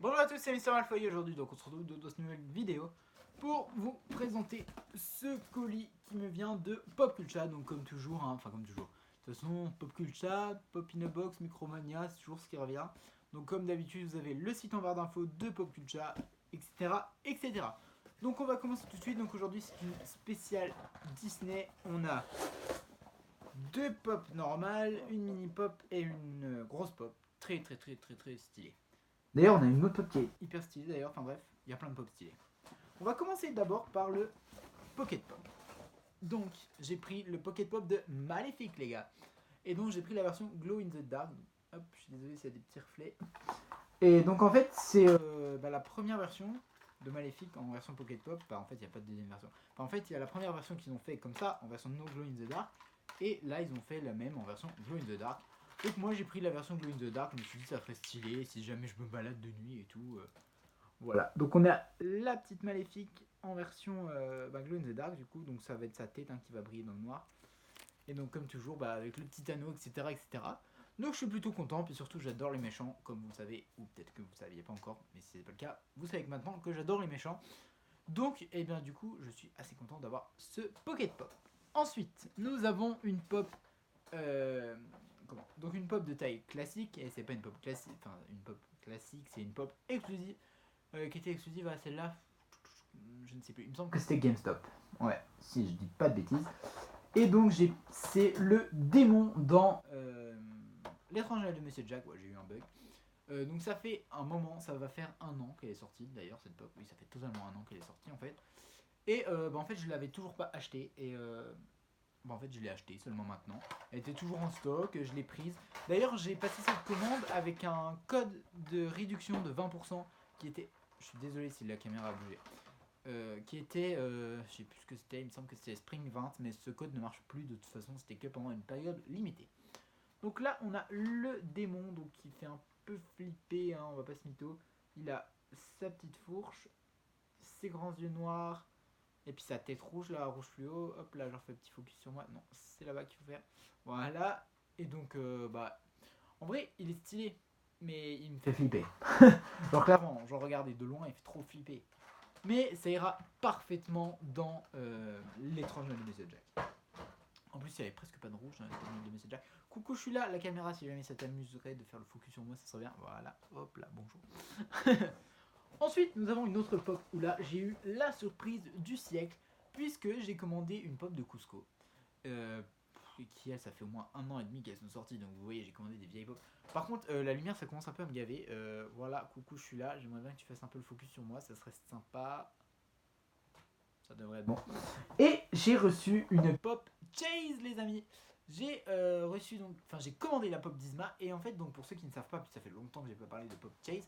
Bonjour à tous, c'est Mister Malfoy aujourd'hui, donc on se retrouve dans cette nouvelle vidéo pour vous présenter ce colis qui me vient de Popcultcha, donc comme toujours, comme toujours. De toute façon, Popcultcha, Pop in a Box, Micromania, c'est toujours ce qui revient. Donc comme d'habitude, vous avez le site en barre d'infos de Popcultcha, etc., etc. Donc on va commencer tout de suite, donc aujourd'hui c'est une spéciale Disney. On a deux pop normales, une mini pop et une grosse pop, très stylée. D'ailleurs, on a une autre pop qui est hyper stylée d'ailleurs. Enfin bref, il y a plein de pop stylés. On va commencer d'abord par le Pocket Pop. Donc, j'ai pris le Pocket Pop de Maléfique, les gars. Et donc, j'ai pris la version Glow in the Dark. Hop, je suis désolé s'il y a des petits reflets. Et donc, en fait, c'est la première version de Maléfique en version Pocket Pop. En fait, il n'y a pas de deuxième version. En fait, il y a la première version qu'ils ont fait comme ça, en version No Glow in the Dark. Et là, ils ont fait la même en version Glow in the Dark. Donc moi j'ai pris la version Glow in the Dark, je me suis dit ça ferait stylé si jamais je me balade de nuit et tout. Voilà, donc on a la petite Maléfique en version Glow in the Dark du coup, donc ça va être sa tête qui va briller dans le noir. Et donc comme toujours avec le petit anneau, etc. Donc je suis plutôt content, puis surtout j'adore les méchants, comme vous le savez, ou peut-être que vous ne saviez pas encore, mais si c'est pas le cas, vous savez que maintenant que j'adore les méchants. Donc du coup je suis assez content d'avoir ce Pocket Pop. Ensuite, nous avons une pop donc une pop de taille classique, et c'est pas une pop classique, c'est une pop exclusive, qui était exclusive à celle-là, je ne sais plus, il me semble que c'était GameStop. Ouais, si je dis pas de bêtises. Et donc c'est le démon dans L'étrange Noël de Monsieur Jack, ouais j'ai eu un bug. Donc ça fait un moment, ça va faire un an qu'elle est sortie d'ailleurs cette pop, oui ça fait totalement un an qu'elle est sortie en fait. Et en fait je l'avais toujours pas acheté et en fait, je l'ai acheté seulement maintenant. Elle était toujours en stock, je l'ai prise. D'ailleurs, j'ai passé cette commande avec un code de réduction de 20% qui était. Je suis désolé si la caméra a bougé. Qui était. Je sais plus ce que c'était, il me semble que c'était Spring 20, mais ce code ne marche plus de toute façon, c'était que pendant une période limitée. Donc là, on a le démon donc qui fait un peu flipper, on va pas se mytho. Il a sa petite fourche, ses grands yeux noirs, et puis sa tête rouge là, rouge fluo, hop là, je refais un petit focus sur moi. Non, c'est là-bas qu'il faut faire. Voilà. Et donc, en vrai, il est stylé, mais il me fait flipper. Genre clairement, j'en regardais de loin, il fait trop flipper. Mais ça ira parfaitement dans l'étrange Noël de Monsieur Jack. En plus, il n'y avait presque pas de rouge dans l'étrange Noël de Monsieur Jack. Coucou, je suis là, la caméra, si jamais ça t'amuserait de faire le focus sur moi, ça serait bien. Voilà, hop là, bonjour. Ensuite, nous avons une autre pop où là, j'ai eu la surprise du siècle, puisque j'ai commandé une pop de Cusco. Qui ça fait au moins 1 an et demi qu'elles sont sorties, donc vous voyez, j'ai commandé des vieilles pop. Par contre, la lumière, ça commence un peu à me gaver. Voilà, coucou, je suis là, j'aimerais bien que tu fasses un peu le focus sur moi, ça serait sympa. Ça devrait être bon. Et j'ai reçu une pop Chase, les amis. J'ai reçu donc, j'ai commandé la pop d'Isma, et en fait, donc pour ceux qui ne savent pas, puis ça fait longtemps que j'ai pas parlé de pop Chase.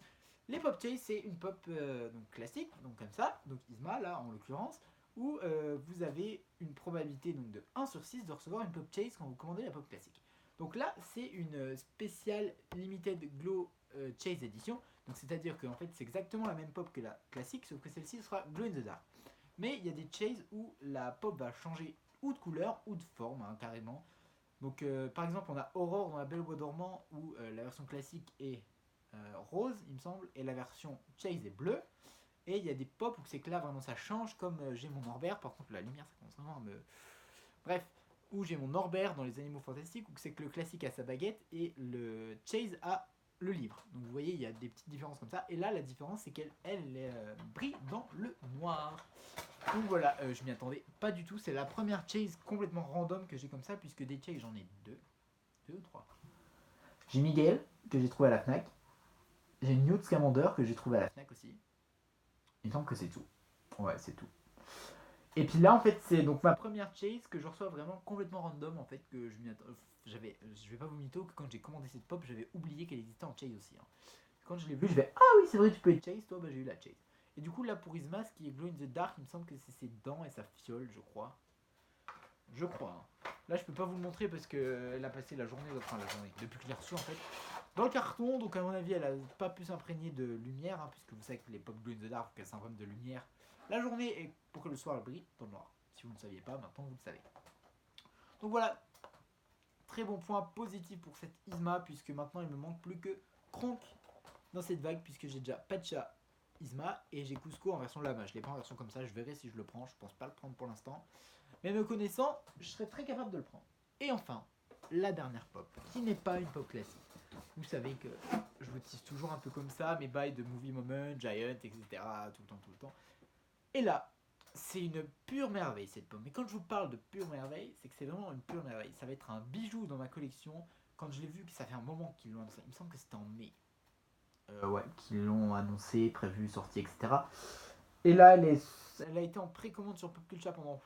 Les pop Chase, c'est une pop donc classique, donc comme ça, donc Isma là en l'occurrence, où vous avez une probabilité donc de 1 sur 6 de recevoir une pop Chase quand vous commandez la pop classique. Donc là, c'est une spéciale limited glow Chase edition, donc c'est-à-dire qu'en fait c'est exactement la même pop que la classique, sauf que celle-ci sera glow in the dark. Mais il y a des chases où la pop va changer ou de couleur ou de forme carrément. Donc par exemple on a Aurore dans La Belle au Bois dormant où la version classique est rose il me semble et la version chase est bleue. Et il y a des pop où c'est que là vraiment ça change comme j'ai mon Norbert, par contre la lumière ça commence vraiment à me... Bref, où j'ai mon Norbert dans Les Animaux Fantastiques où c'est que le classique a sa baguette et le chase a le livre. Donc vous voyez il y a des petites différences comme ça. Et là la différence c'est qu'elle brille dans le noir. Donc voilà, je m'y attendais pas du tout. C'est la première chase complètement random que j'ai comme ça, puisque des chases j'en ai deux ou trois. J'ai Miguel que j'ai trouvé à la Fnac. J'ai Newt Scamander que j'ai trouvé à la Fnac aussi. Il me semble que c'est tout. Ouais, c'est tout. Et puis là en fait c'est donc ma première chase que je reçois vraiment complètement random en fait que je m'y attendais. Je vais pas vous mytho que quand j'ai commandé cette pop j'avais oublié qu'elle existait en chase aussi. Quand je l'ai vu je vais ah oui c'est vrai tu peux être chase toi j'ai eu la chase. Et du coup là pour Isma ce qui est glow in the dark il me semble que c'est ses dents et sa fiole je crois. Là je peux pas vous le montrer parce qu'elle a passé la journée depuis que je l'ai reçue en fait dans le carton, donc à mon avis elle a pas pu s'imprégner de lumière puisque vous savez que les pop glow in the dark qu'elles s'imprègnent de lumière la journée et pour que le soir elle brille dans le noir. Si vous ne le saviez pas, maintenant vous le savez. Donc voilà, très bon point positif pour cette Isma puisque maintenant il me manque plus que Kronk dans cette vague puisque j'ai déjà Pacha Isma et j'ai Cusco en version Lama. Je l'ai pas en version comme ça, je verrai si je le prends, je pense pas le prendre pour l'instant. Mais me connaissant, je serais très capable de le prendre. Et enfin, la dernière pop, qui n'est pas une pop classique. Vous savez que je vous tease toujours un peu comme ça, mes bails de Movie Moment, Giant, etc. Tout le temps. Et là, c'est une pure merveille cette pomme. Mais quand je vous parle de pure merveille, c'est que c'est vraiment une pure merveille. Ça va être un bijou dans ma collection. Quand je l'ai vu, que ça fait un moment qu'ils l'ont annoncé, il me semble que c'était en mai. Ouais, qu'ils l'ont annoncé, prévu, sorti, etc. Et là, elle a été en précommande sur Pop Culture pendant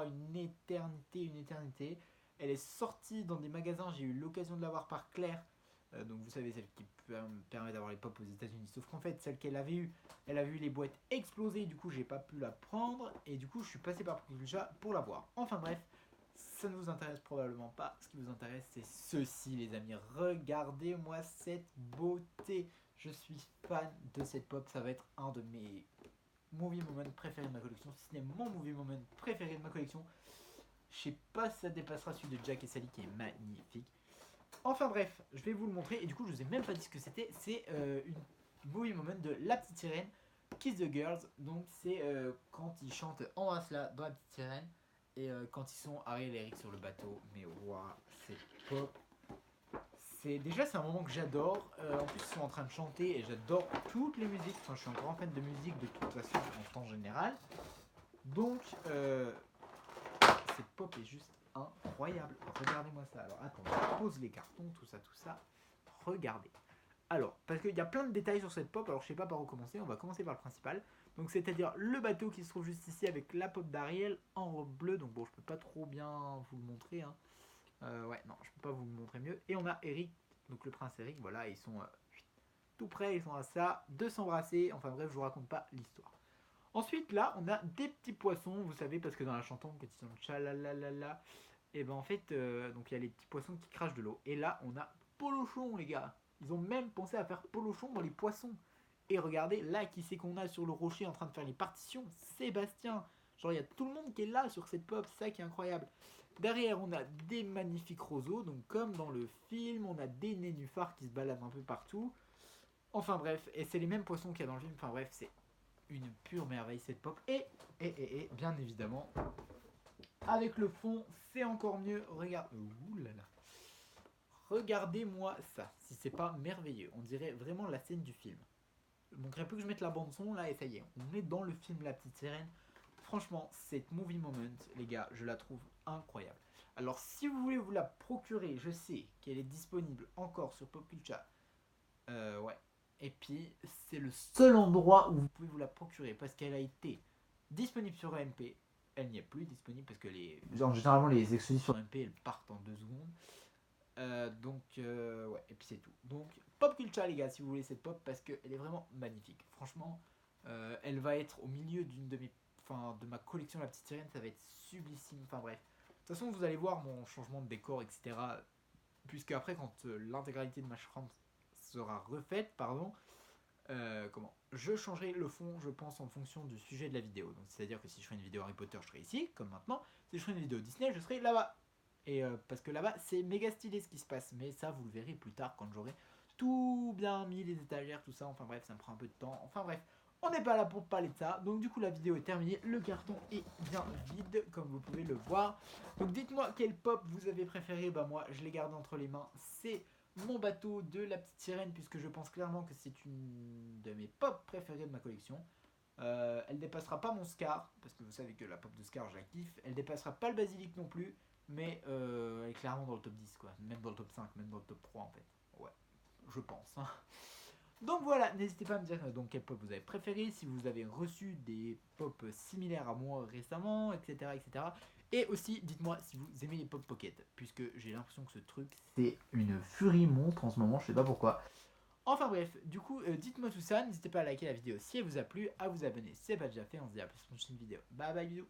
une éternité. Elle est sortie dans des magasins, j'ai eu l'occasion de l'avoir par Claire. Donc vous savez, celle qui permet d'avoir les pop aux États-Unis. Sauf qu'en fait, celle qu'elle avait eue, elle a vu les boîtes exploser, du coup j'ai pas pu la prendre. Et du coup je suis passé par Pop Culture pour l'avoir. Enfin bref, ça ne vous intéresse probablement pas. Ce qui vous intéresse, c'est ceci, les amis. Regardez-moi cette beauté. Je suis fan de cette pop. Ça va être un de mes movie moment préféré de ma collection. Si ce n'est mon movie moment préféré de ma collection. Je sais pas si ça dépassera celui de Jack et Sally qui est magnifique. Enfin bref, je vais vous le montrer. Et du coup, je vous ai même pas dit ce que c'était. C'est une movie moment de La Petite Sirène, Kiss the Girls. Donc c'est quand ils chantent Embrasse-la dans La Petite Sirène. Et quand ils sont Ariel et Eric sur le bateau. Mais waouh, c'est pop. C'est un moment que j'adore. En plus, ils sont en train de chanter et j'adore toutes les musiques. Enfin, je suis un grand fan de musique de toute façon en temps général. Donc, cette pop est juste incroyable. Regardez-moi ça. Alors, attends, je pose les cartons, tout ça. Regardez. Alors, parce qu'il y a plein de détails sur cette pop, alors je sais pas par où commencer. On va commencer par le principal. Donc, c'est-à-dire le bateau qui se trouve juste ici avec la pop d'Ariel en robe bleue. Donc, bon, je peux pas trop bien vous le montrer. Hein. Ouais, non, je peux pas vous le montrer mieux. Et on a Eric, donc le prince Eric, voilà, ils sont tout près, ils sont à ça, de s'embrasser. Enfin bref, je vous raconte pas l'histoire. Ensuite, là, on a des petits poissons, vous savez, parce que dans la chanson, quand ils sont tchalalala, et ben en fait, donc il y a les petits poissons qui crachent de l'eau. Et là, on a Polochon, les gars. Ils ont même pensé à faire Polochon dans les poissons. Et regardez, là, qui c'est qu'on a sur le rocher en train de faire les partitions? Sébastien. Genre, il y a tout le monde qui est là sur cette pop, ça qui est incroyable. Derrière, on a des magnifiques roseaux, donc comme dans le film, on a des nénuphars qui se baladent un peu partout. Enfin bref, et c'est les mêmes poissons qu'il y a dans le film. Enfin bref, c'est une pure merveille cette pop. Et bien évidemment, avec le fond, c'est encore mieux. Regardez-moi ça, si c'est pas merveilleux. On dirait vraiment la scène du film. Il manquerait plus que je mette la bande son là et ça y est, on est dans le film La Petite Sirène. Franchement, cette movie moment, les gars, je la trouve incroyable. Alors, si vous voulez vous la procurer, je sais qu'elle est disponible encore sur Pop Culture. Ouais. Et puis, c'est le seul endroit où vous pouvez vous la procurer parce qu'elle a été disponible sur MP. Elle n'y est plus disponible parce que généralement les exclusifs sur MP elles partent en 2 secondes. Ouais, et puis c'est tout. Donc, Pop Culture, les gars, si vous voulez cette pop, parce qu'elle est vraiment magnifique. Franchement, elle va être au milieu de ma collection La Petite Sirène, ça va être sublissime. Enfin bref. De toute façon, vous allez voir mon changement de décor, etc. Puisque après, quand l'intégralité de ma chambre sera refaite, je changerai le fond, je pense, en fonction du sujet de la vidéo. Donc, c'est-à-dire que si je fais une vidéo Harry Potter, je serai ici, comme maintenant. Si je fais une vidéo Disney, je serai là-bas. Et parce que là-bas, c'est méga stylé ce qui se passe. Mais ça, vous le verrez plus tard quand j'aurai tout bien mis, les étagères, tout ça. Enfin bref, ça me prend un peu de temps. Enfin bref, on n'est pas là pour parler de ça. Donc du coup, la vidéo est terminée. Le carton est bien vide, comme vous pouvez le voir. Donc dites-moi quel pop vous avez préféré. Bah moi, je l'ai gardé entre les mains. C'est mon bateau de La Petite Sirène, puisque je pense clairement que c'est une de mes pop préférées de ma collection. Elle dépassera pas mon Scar, parce que vous savez que la pop de Scar, je la kiffe. Elle dépassera pas le Basilic non plus. Mais elle est clairement dans le top 10, quoi. Même dans le top 5, même dans le top 3, en fait. Ouais, je pense. Hein. Donc voilà, n'hésitez pas à me dire donc quelle pop vous avez préféré, si vous avez reçu des pop similaires à moi récemment, etc. Et aussi, dites-moi si vous aimez les pop pocket, puisque j'ai l'impression que ce truc, c'est une furie montre en ce moment, je sais pas pourquoi. Enfin bref, du coup, dites-moi tout ça, n'hésitez pas à liker la vidéo si elle vous a plu, à vous abonner si c'est pas déjà fait, on se dit à la prochaine vidéo. Bye bye, bisous.